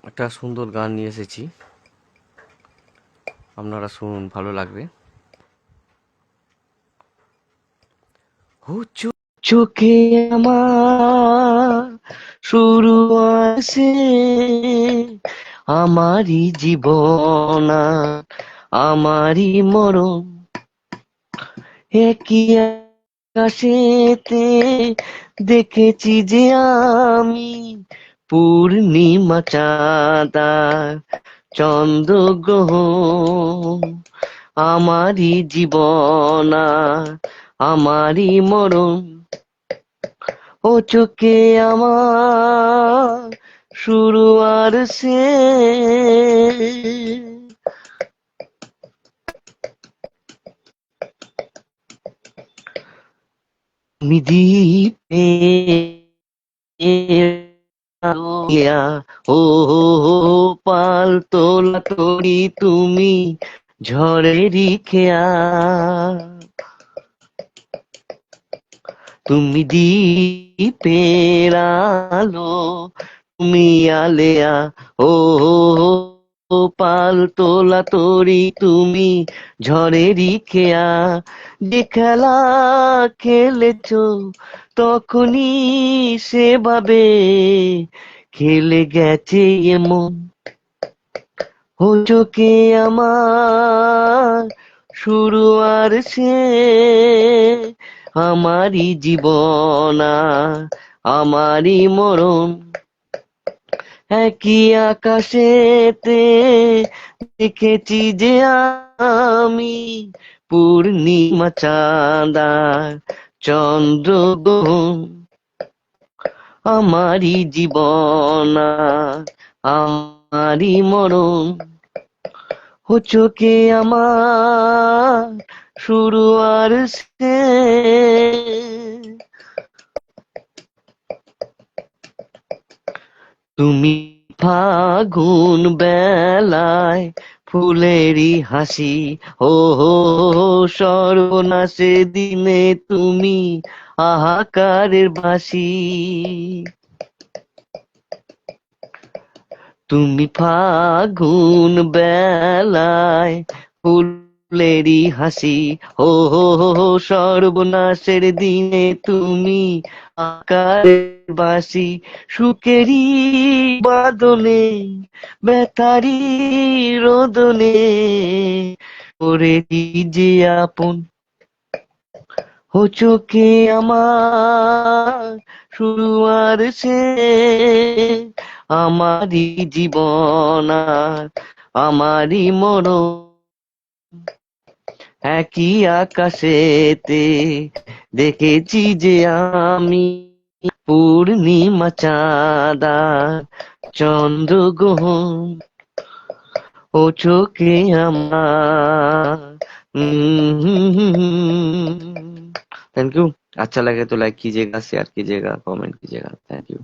একটা সুন্দর গান নিয়ে এসেছি, আপনারা শুনুন, ভালো লাগবে। ও চোখে আমার শুরু আছে আমারই জীবন আর আমারই মরণ, একই আকাশেতে দেখেছি যে আমি পূর্ণিমা চাঁদ আর চন্দ্রগ্রহণ, আমারই জীবন আর আমারই মরণ। ও চোখে আমার শুরু আর শেষ, তুমি দ্বীপে আলোয়া, ও পাল তোলা তরি তুমি ঝড়েরই খেয়া, তুমি দ্বীপের আলো, তুমি আলেয়া, ও পাল তোলা তরি তুমি ঝড়েরই খেয়া, যে খেলা খেলেছো তখনই সেভাবে খেলে গেছে এমন। ও চোখে আমার শুরু আর শেষ, আমারই জীবন আর আমারই মরণ, একই আকাশেতে দেখেছি যে আমি পূর্ণিমা চাঁদ আর চন্দ্রগ্রহণ, আমারই জীবন আর আমারই মরণ। ও চোখে আমার শুরু আর শেষ, তুমি ফাগুন বেলায় ফুলেরই হাসি, ও সর্বনাশে দিনে তুমি হাহাকারের বাঁশি, তুমি ফাগুন বেলায় ফুলেরই হাসি, ও সর্বনাশের দিনে তুমি আকারের বাঁশি, সুখেরই বাদনে ব্যথারি রোদনে করেছি যে আপন। ও চোখে আমার শুরু আর শেষ, আমারই জীবন আর আমারই মরণ, একই আকাশেতে দেখেছি যে আমি পূর্ণিমা চাঁদ আর চন্দ্রগ্রহণ। ও চোখে আমার। Thank you. अच्छा लगे तो लाइक कीजिएगा, शेयर कीजिएगा, कमेंट कीजिएगा। Thank you.